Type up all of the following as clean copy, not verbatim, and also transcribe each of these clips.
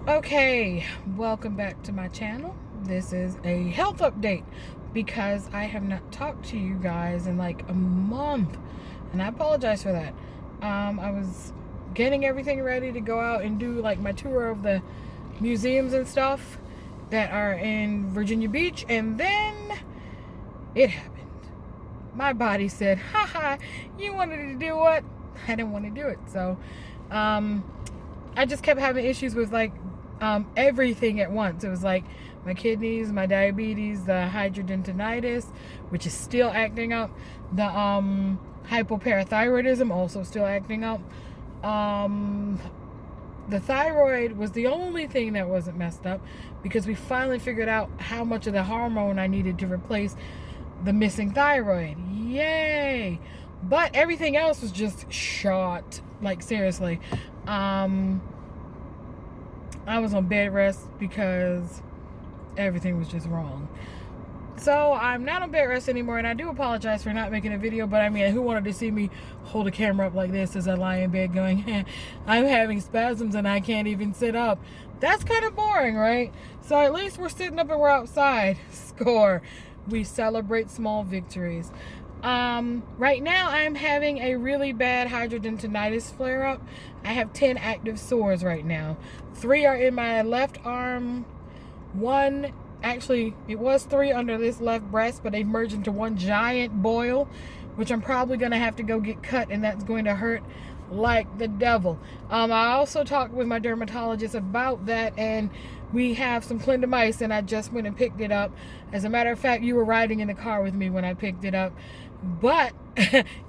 Okay, welcome back to my channel. This is a health update because I have not talked to you guys in like a month, and I apologize for that. I was getting everything ready to go out and do like my tour of the museums and stuff that are in Virginia Beach, and then it happened. My body said, haha, you wanted to do what? I didn't want to do it. So I just kept having issues with like everything at once. It was like my kidneys, my diabetes, the hidradenitis, which is still acting up, the hypoparathyroidism also still acting up. The thyroid was the only thing that wasn't messed up because we finally figured out how much of the hormone I needed to replace the missing thyroid. Yay! But everything else was just shot. Like seriously. I was on bed rest because everything was just wrong. So I'm not on bed rest anymore, and I do apologize for not making a video, but I mean, who wanted to see me hold a camera up like this as I lie in bed going, I'm having spasms and I can't even sit up? That's kind of boring, right? So at least we're sitting up and we're outside. Score. We celebrate small victories. Right now I'm having a really bad hidradenitis flare up. I have 10 active sores right now. 3 are in my left arm. Actually, it was 3 under this left breast, but they merged into one giant boil, which I'm probably going to have to go get cut, and that's going to hurt like the devil. I also talked with my dermatologist about that, and we have some clindamycin. I just went and picked it up. As a matter of fact, you were riding in the car with me when I picked it up, but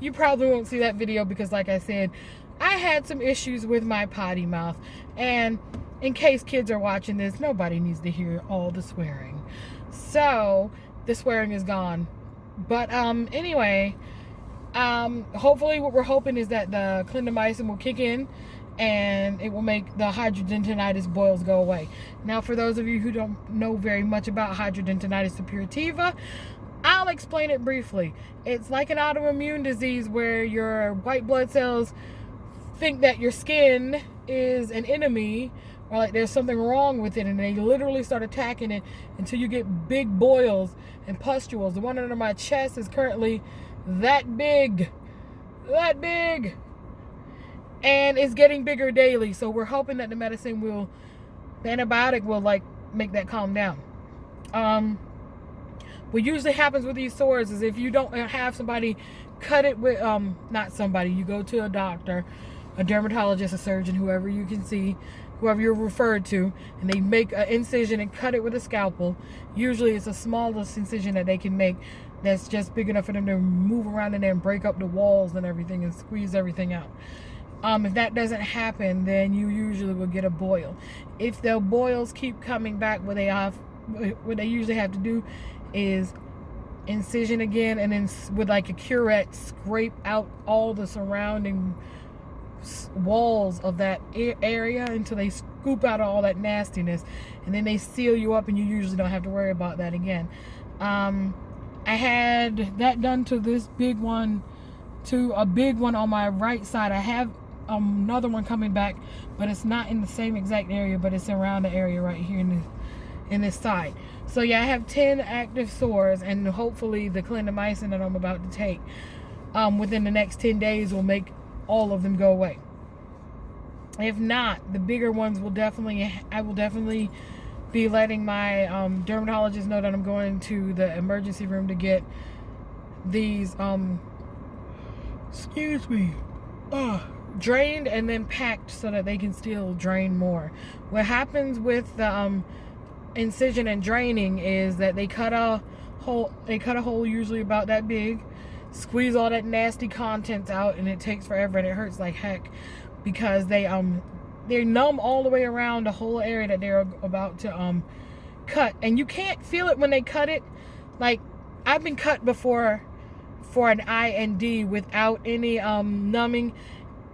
you probably won't see that video because, like I said, I had some issues with my potty mouth, and in case kids are watching this, nobody needs to hear all the swearing. So the swearing is gone. But anyway, hopefully what we're hoping is that the clindamycin will kick in and it will make the hidradenitis boils go away. Now, for those of you who don't know very much about hidradenitis suppurativa, I'll explain it briefly. It's like an autoimmune disease where your white blood cells think that your skin is an enemy, or like there's something wrong with it, and they literally start attacking it until you get big boils and pustules. The one under my chest is currently that big, and it's getting bigger daily. So we're hoping that the antibiotic will like make that calm down. What usually happens with these sores is if you don't have somebody cut it with not somebody, you go to a doctor, a dermatologist, a surgeon, whoever you can see, whoever you're referred to, and they make an incision and cut it with a scalpel. Usually it's the smallest incision that they can make that's just big enough for them to move around in there and break up the walls and everything and squeeze everything out. If that doesn't happen, then you usually will get a boil. If the boils keep coming back, what they usually have to do is incision again, and then with like a curette scrape out all the surrounding walls of that area until they scoop out all that nastiness, and then they seal you up, and you usually don't have to worry about that again. I had that done to this big one, to a big one on my right side. I have another one coming back, but it's not in the same exact area, but it's around the area right here in this side. So yeah, I have 10 active sores, and hopefully the clindamycin that I'm about to take within the next 10 days will make all of them go away. If not, the bigger ones I will definitely be letting my dermatologist know that I'm going to the emergency room to get these drained and then packed so that they can still drain more. What happens with the incision and draining is that they cut a hole usually about that big, squeeze all that nasty contents out, and it takes forever, and it hurts like heck because they numb all the way around the whole area that they're about to cut, and you can't feel it when they cut it. Like, I've been cut before for an IND without any numbing,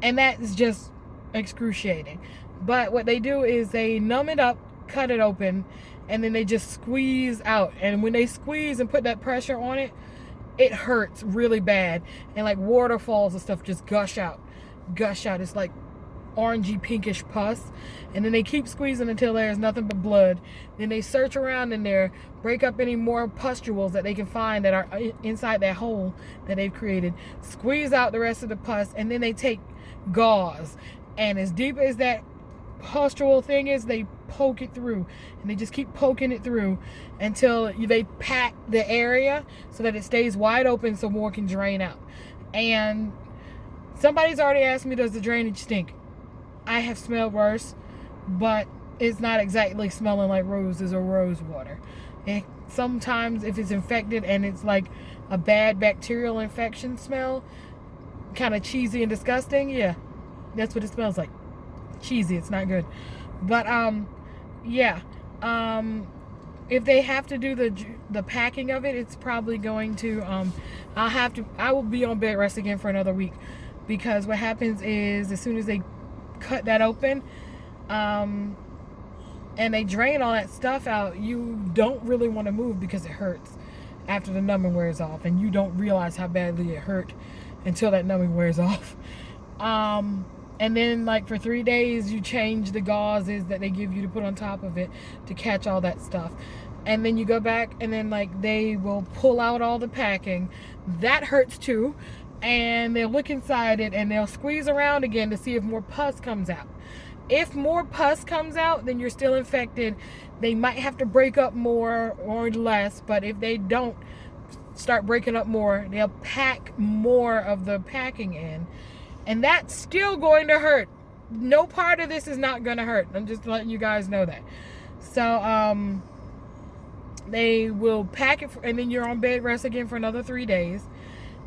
and that is just excruciating. But what they do is they numb it up, cut it open, and then they just squeeze out, and when they squeeze and put that pressure on it, it hurts really bad, and like waterfalls and stuff just gush out. It's like orangey pinkish pus, and then they keep squeezing until there's nothing but blood. Then they search around in there, break up any more pustules that they can find that are inside that hole that they've created, squeeze out the rest of the pus, and then they take gauze, and as deep as that pustule thing is, they poke it through, and they just keep poking it through until they pack the area so that it stays wide open so more can drain out. And somebody's already asked me, does the drainage stink? I have smelled worse, but it's not exactly smelling like roses or rose water. And sometimes if it's infected and it's like a bad bacterial infection smell, kind of cheesy and disgusting, yeah, that's what it smells like. Cheesy, it's not good. But yeah, if they have to do the packing of it, it's probably going to I will be on bed rest again for another week, because what happens is as soon as they cut that open and they drain all that stuff out, you don't really want to move because it hurts after the numbing wears off, and you don't realize how badly it hurt until that numbing wears off. And then like for 3 days you change the gauzes that they give you to put on top of it to catch all that stuff. And then you go back and then like they will pull out all the packing. That hurts too. And they'll look inside it and they'll squeeze around again to see if more pus comes out. If more pus comes out, then you're still infected. They might have to break up more or less, but if they don't start breaking up more, they'll pack more of the packing in. And that's still going to hurt. No part of this is not going to hurt. I'm just letting you guys know that. So, they will pack it, and then you're on bed rest again for another 3 days.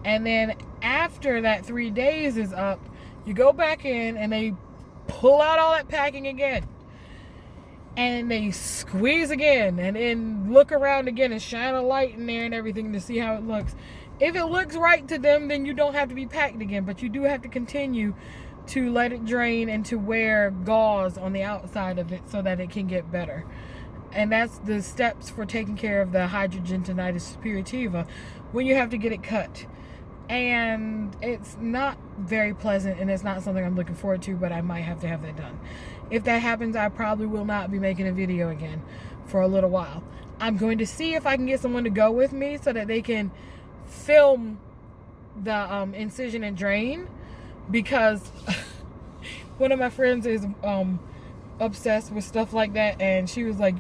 And then after that 3 days is up, you go back in and they pull out all that packing again. And they squeeze again, and then look around again and shine a light in there and everything to see how it looks. If it looks right to them, then you don't have to be packed again, but you do have to continue to let it drain and to wear gauze on the outside of it so that it can get better. And that's the steps for taking care of the hidradenitis suppurativa when you have to get it cut. And it's not very pleasant, and it's not something I'm looking forward to, but I might have to have that done. If that happens, I probably will not be making a video again for a little while. I'm going to see if I can get someone to go with me so that they can film the incision and drain, because one of my friends is obsessed with stuff like that, and she was like,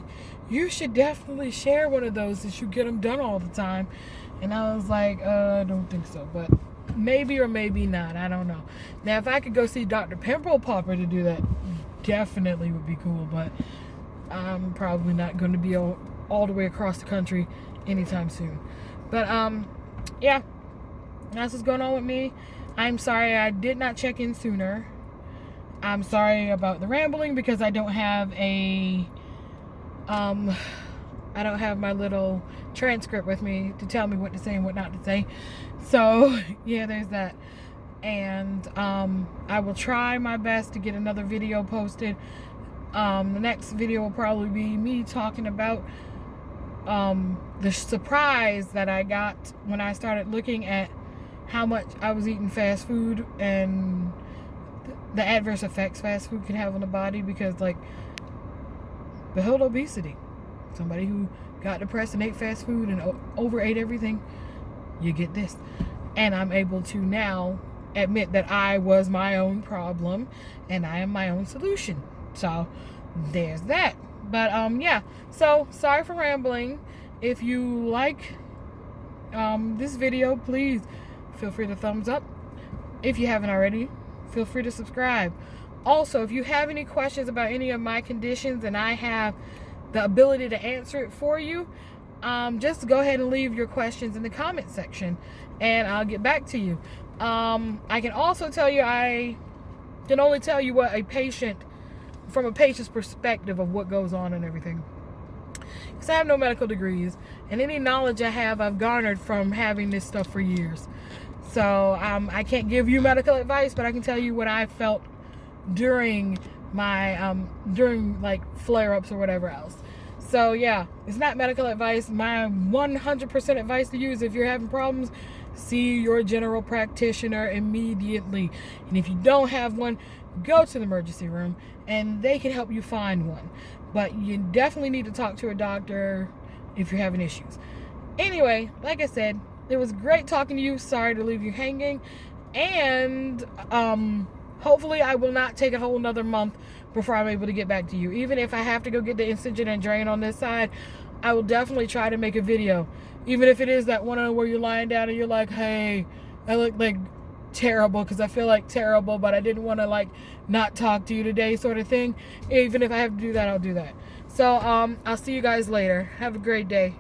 you should definitely share one of those since you get them done all the time. And I was like, I don't think so, but maybe or maybe not, I don't know. Now if I could go see Dr. Pimple Popper to do that, definitely would be cool, but I'm probably not going to be all the way across the country anytime soon. But yeah, that's what's going on with me. I'm sorry I did not check in sooner. I'm sorry about the rambling because I don't have my little transcript with me to tell me what to say and what not to say. So yeah, there's that. And I will try my best to get another video posted. The next video will probably be me talking about the surprise that I got when I started looking at how much I was eating fast food and the adverse effects fast food can have on the body, because like the whole obesity, somebody who got depressed and ate fast food and overate everything, you get this. And I'm able to now admit that I was my own problem and I am my own solution. So there's that. But yeah, so sorry for rambling. If you like this video, please feel free to thumbs up. If you haven't already, feel free to subscribe. Also, if you have any questions about any of my conditions and I have the ability to answer it for you, just go ahead and leave your questions in the comment section and I'll get back to you. I can also tell you, I can only tell you what from a patient's perspective of what goes on and everything, because I have no medical degrees, and any knowledge I have I've garnered from having this stuff for years. So I can't give you medical advice, but I can tell you what I felt during my during like flare-ups or whatever else. So yeah, it's not medical advice. My 100% advice to you is, if you're having problems, see your general practitioner immediately. And if you don't have one, go to the emergency room and they can help you find one. But you definitely need to talk to a doctor if you're having issues. Anyway, like I said, it was great talking to you. Sorry to leave you hanging. And hopefully I will not take a whole nother month before I'm able to get back to you. Even if I have to go get the Incision and drain on this side, I will definitely try to make a video. Even if it is that one where you're lying down and you're like, hey, I look like terrible, because I feel like terrible, but I didn't want to like not talk to you today sort of thing. Even if I have to do that, I'll do that. So I'll see you guys later. Have a great day.